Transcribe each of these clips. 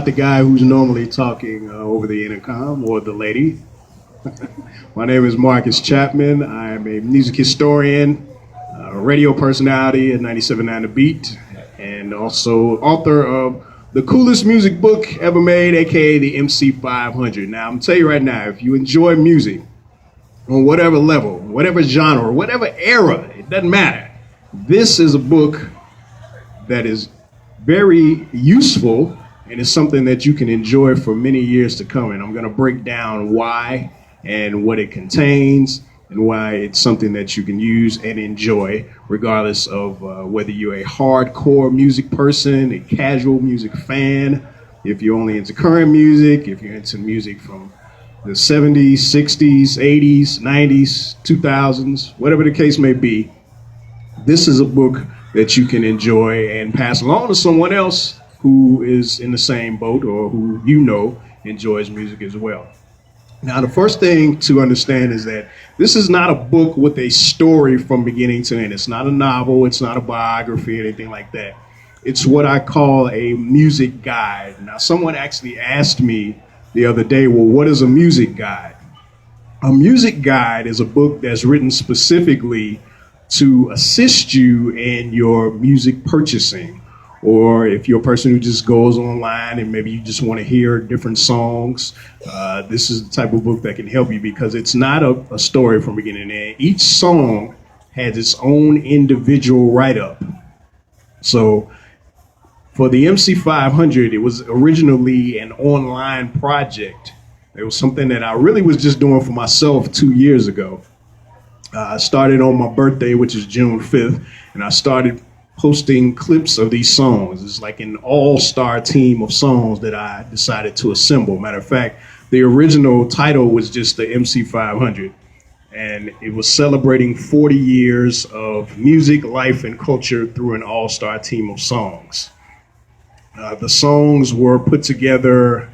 the guy who's normally talking over the intercom, or the lady. My name is Marcus Chapman. I'm a music historian, radio personality at 97.9 The Beat, and also author of the coolest music book ever made, aka the MC 500. Now, I'm gonna tell you right now, if you enjoy music on whatever level, whatever genre, whatever era, it doesn't matter. This is a book that is very useful, and it's something that you can enjoy for many years to come. And I'm going to break down why and what it contains and why it's something that you can use and enjoy regardless of whether you're a hardcore music person, a casual music fan, if you're only into current music, if you're into music from the 70s, 60s, 80s, 90s, 2000s, whatever the case may be. This is a book that you can enjoy and pass along to someone else who is in the same boat or who you know enjoys music as well. Now, the first thing to understand is that this is not a book with a story from beginning to end. It's not a novel. It's not a biography or anything like that. It's what I call a music guide. Now, someone actually asked me the other day, well, what is a music guide? A music guide is a book that's written specifically to assist you in your music purchasing, or if you're a person who just goes online and maybe you just want to hear different songs, this is the type of book that can help you because it's not a story from beginning to end. Each song has its own individual write-up. So for the MC 500, it was originally an online project. It was something that I really was just doing for myself 2 years ago. I started on my birthday, which is June 5th, and I started posting clips of these songs. It's like an all-star team of songs that I decided to assemble. Matter of fact, the original title was just the MC 500, and it was celebrating 40 years of music, life, and culture through an all-star team of songs. The songs were put together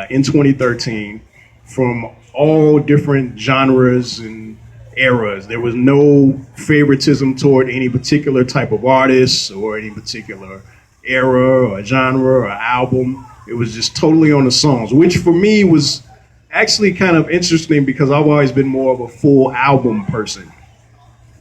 in 2013 from all different genres and eras. There was no favoritism toward any particular type of artist or any particular era or genre or album. It was just totally on the songs, which for me was actually kind of interesting because I've always been more of a full album person.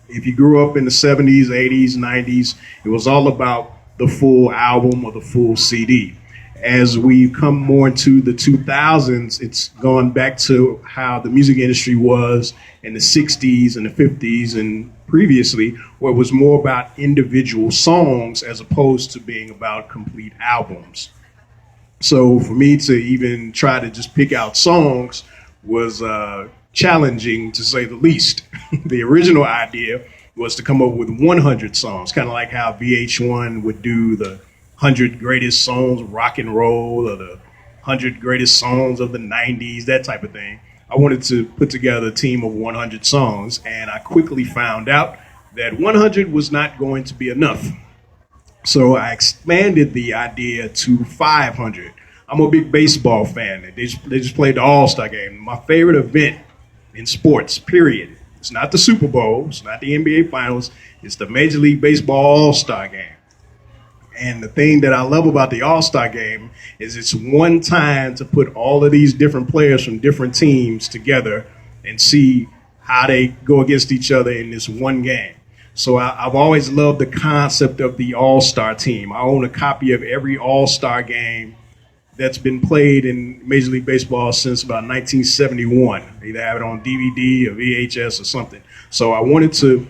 If you grew up in the 70s, 80s, 90s, it was all about the full album or the full CD. As we come more into the 2000s, it's gone back to how the music industry was in the 60s and the 50s and previously, where it was more about individual songs as opposed to being about complete albums. So for me to even try to just pick out songs was challenging, to say the least. The original idea was to come up with 100 songs, kind of like how VH1 would do the 100 greatest songs of rock and roll or the 100 greatest songs of the 90s, that type of thing. I wanted to put together a team of 100 songs, and I quickly found out that 100 was not going to be enough. So I expanded the idea to 500. I'm a big baseball fan. They just played the All-Star game. My favorite event in sports, period. It's not the Super Bowl. It's not the NBA Finals. It's the Major League Baseball All-Star game. And the thing that I love about the All-Star game is it's one time to put all of these different players from different teams together and see how they go against each other in this one game. So I've always loved the concept of the All-Star team. I own a copy of every All-Star game that's been played in Major League Baseball since about 1971. I either have it on DVD or VHS or something. So I wanted to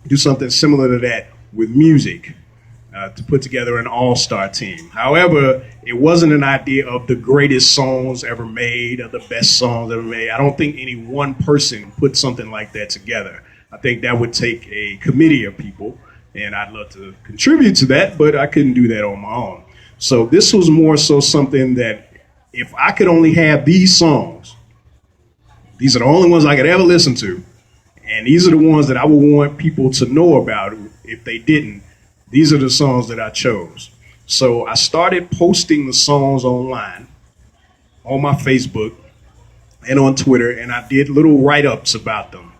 do something similar to that with music. To put together an all-star team. However, it wasn't an idea of the greatest songs ever made or the best songs ever made. I don't think any one person put something like that together. I think that would take a committee of people, and I'd love to contribute to that, but I couldn't do that on my own. So this was more so something that if I could only have these songs, these are the only ones I could ever listen to, and these are the ones that I would want people to know about if they didn't. These are the songs that I chose. So I started posting the songs online on my Facebook and on Twitter, and I did little write-ups about them.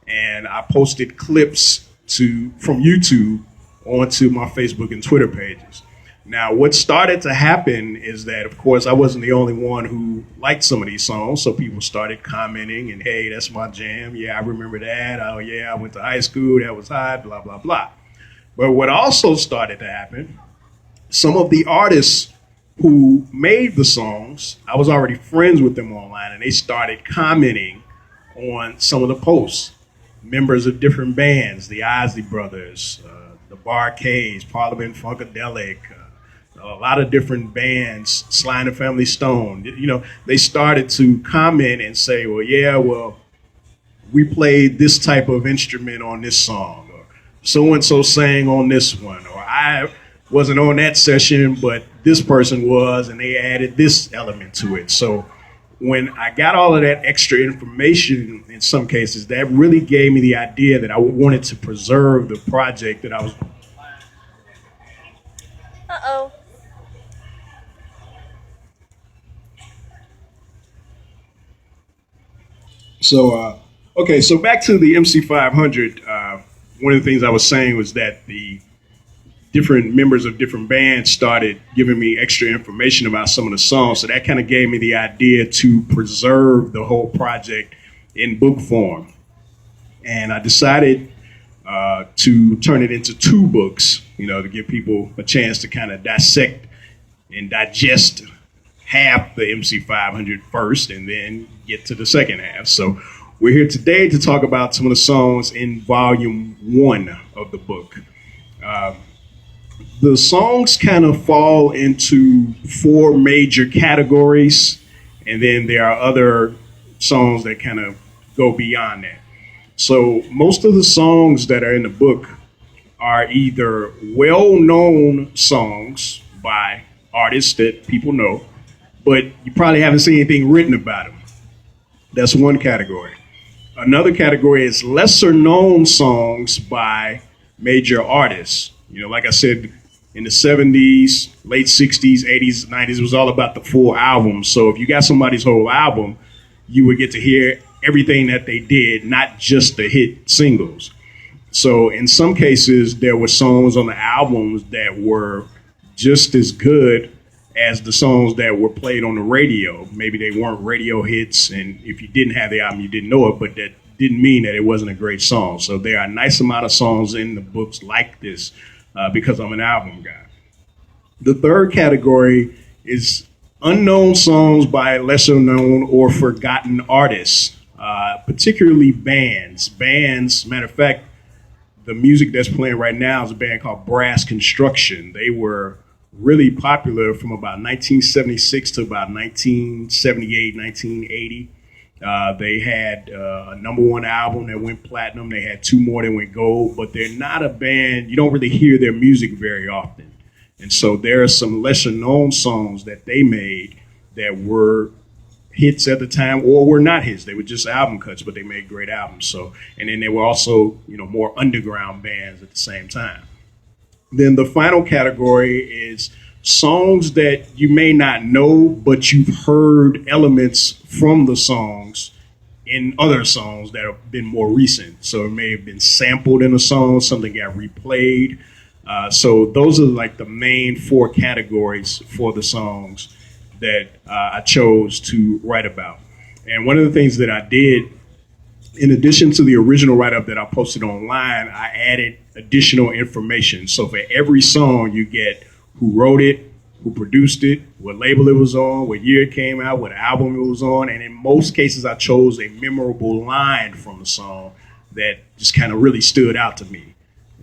And I posted clips from YouTube onto my Facebook and Twitter pages. Now, what started to happen is that, of course, I wasn't the only one who liked some of these songs. So people started commenting and, hey, that's my jam. Yeah, I remember that. Oh, yeah, I went to high school. That was hot, blah, blah, blah. But what also started to happen, some of the artists who made the songs, I was already friends with them online, and they started commenting on some of the posts. Members of different bands, the Isley Brothers, the Bar-Kays, Parliament Funkadelic, a lot of different bands, Sly and the Family Stone, they started to comment and say, well, yeah, well, we played this type of instrument on this song, or so-and-so sang on this one, or I wasn't on that session, but this person was, and they added this element to it. So when I got all of that extra information, in some cases, that really gave me the idea that I wanted to preserve the project that I was. Uh-oh. So, okay, so back to the MC500. One of the things I was saying was that the different members of different bands started giving me extra information about some of the songs. So that kind of gave me the idea to preserve the whole project in book form. And I decided to turn it into 2 books, to give people a chance to kind of dissect and digest half the MC500 first and then get to the second half. So we're here today to talk about some of the songs in volume 1 of the book. The songs kind of fall into 4 major categories, and then there are other songs that kind of go beyond that. So most of the songs that are in the book are either well-known songs by artists that people know, but you probably haven't seen anything written about them. That's one category. Another category is lesser-known songs by major artists. Like I said, in the 70s, late 60s, 80s, 90s, it was all about the full album. So if you got somebody's whole album, you would get to hear everything that they did, not just the hit singles. So in some cases, there were songs on the albums that were just as good as the songs that were played on the radio. Maybe they weren't radio hits, and if you didn't have the album, you didn't know it, but that didn't mean that it wasn't a great song. So there are a nice amount of songs in the books like this because I'm an album guy. The third category is unknown songs by lesser known or forgotten artists, particularly bands. Matter of fact, the music that's playing right now is a band called Brass Construction. They were really popular from about 1976 to about 1978, 1980. They had a #1 album that went platinum. They had 2 more that went gold, but they're not a band. You don't really hear their music very often. And so there are some lesser known songs that they made that were hits at the time or were not hits. They were just album cuts, but they made great albums. So, and then they were also, more underground bands at the same time. Then the final category is songs that you may not know, but you've heard elements from the songs in other songs that have been more recent. So it may have been sampled in a song, something got replayed. So those are like the main 4 categories for the songs that I chose to write about. And one of the things that I did, in addition to the original write-up that I posted online, I added additional information. So for every song, you get who wrote it, who produced it, what label it was on, what year it came out, what album it was on. And in most cases, I chose a memorable line from the song that just kind of really stood out to me.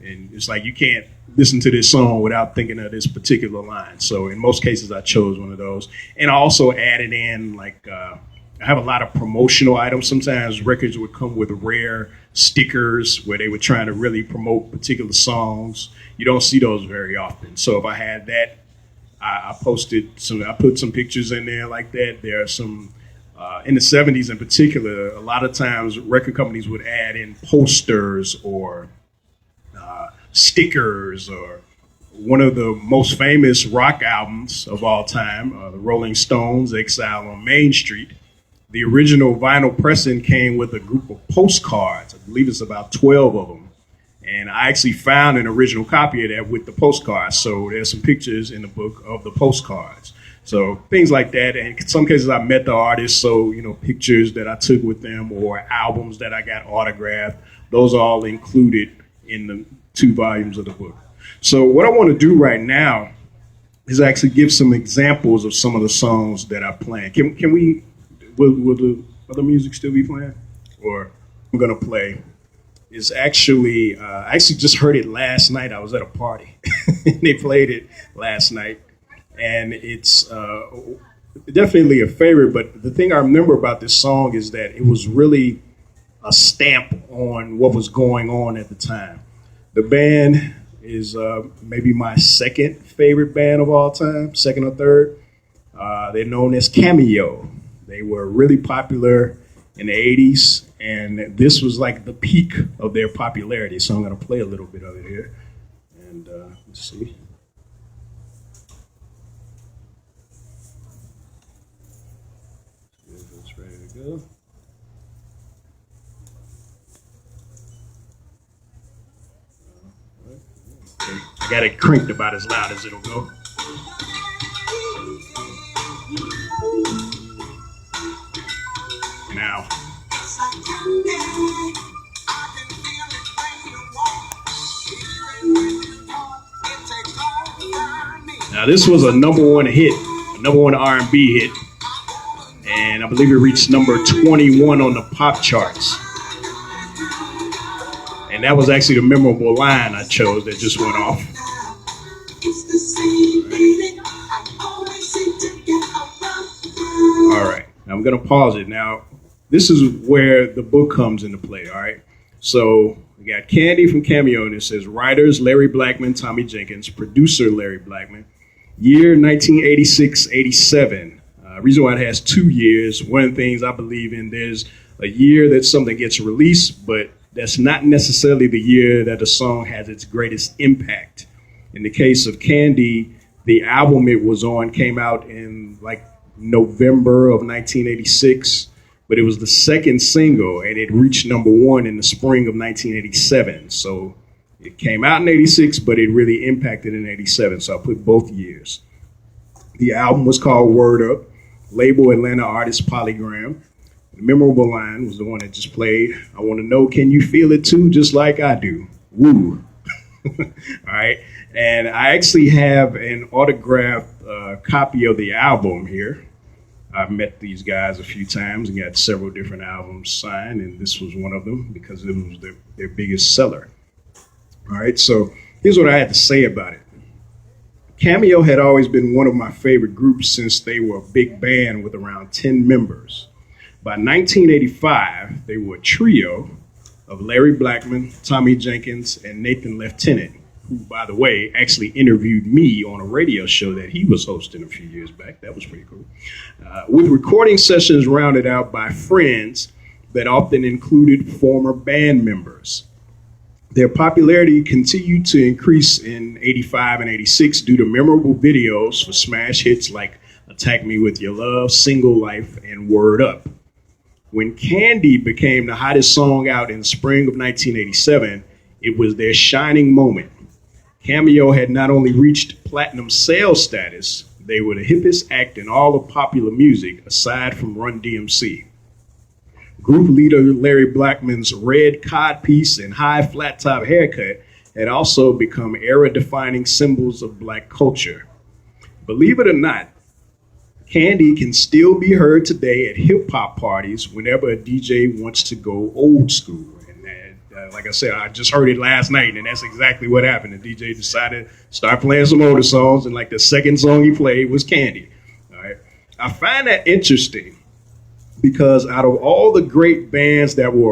And it's like you can't listen to this song without thinking of this particular line. So in most cases, I chose one of those. And I also added in, I have a lot of promotional items. Sometimes records would come with rare stickers where they were trying to really promote particular songs. You don't see those very often. So if I had that, I put some pictures in there like that. There are some, in the 70s in particular, a lot of times record companies would add in posters or stickers, or one of the most famous rock albums of all time, the Rolling Stones' Exile on Main Street. The original vinyl pressing came with a group of postcards. I believe it's about 12 of them. And I actually found an original copy of that with the postcards. So there's some pictures in the book of the postcards. So things like that. And in some cases I met the artists. So, pictures that I took with them or albums that I got autographed. Those are all included in the 2 volumes of the book. So what I want to do right now is actually give some examples of some of the songs that I plan. Can we, will the other music still be playing? Or I'm going to play. Is actually, I actually just heard it last night. I was at a party. They played it last night. And it's definitely a favorite. But the thing I remember about this song is that it was really a stamp on what was going on at the time. The band is maybe my second favorite band of all time, second or third. They're known as Cameo. They were really popular in the 80s, and this was like the peak of their popularity. So I'm going to play a little bit of it here. And let's see. If it's ready to go. I got it cranked about as loud as it'll go. Now, this was a #1 hit, a #1 R&B hit, and I believe it reached number 21 on the pop charts. And that was actually the memorable line I chose that just went off. All right, now I'm gonna pause it. Now, this is where the book comes into play, all right? So we got Candy from Cameo, and it says writers Larry Blackman, Tommy Jenkins, producer Larry Blackman, year 1986-87. Reason why it has 2 years, one of the things I believe in, there's a year that something gets released, but that's not necessarily the year that the song has its greatest impact. In the case of Candy, the album it was on came out in like November of 1986, but it was the second single, and it reached #1 in the spring of 1987. So it came out in 86, but it really impacted in 87. So I put both years. The album was called Word Up, label Atlanta artist Polygram. The memorable line was the one that just played. I want to know, can you feel it too, just like I do? Woo. All right. And I actually have an autographed copy of the album here. I've met these guys a few times and got several different albums signed, and this was one of them because it was their biggest seller. All right, so here's what I had to say about it. Cameo had always been one of my favorite groups since they were a big band with around 10 members. By 1985, they were a trio of Larry Blackman, Tommy Jenkins, and Nathan Lieutenant, who, by the way, actually interviewed me on a radio show that he was hosting a few years back. That was pretty cool. With recording sessions rounded out by friends that often included former band members. Their popularity continued to increase in 85 and 86 due to memorable videos for smash hits like Attack Me With Your Love, Single Life, and Word Up. When Candy became the hottest song out in the spring of 1987, it was their shining moment. Cameo had not only reached platinum sales status, they were the hippest act in all of popular music aside from Run DMC. Group leader Larry Blackman's red codpiece and high flat top haircut had also become era-defining symbols of Black culture. Believe it or not, Candy can still be heard today at hip-hop parties whenever a DJ wants to go old school. And like I said, I just heard it last night, and that's exactly what happened. The DJ decided to start playing some older songs, and like the second song he played was Candy. All right. I find that interesting because out of all the great bands that were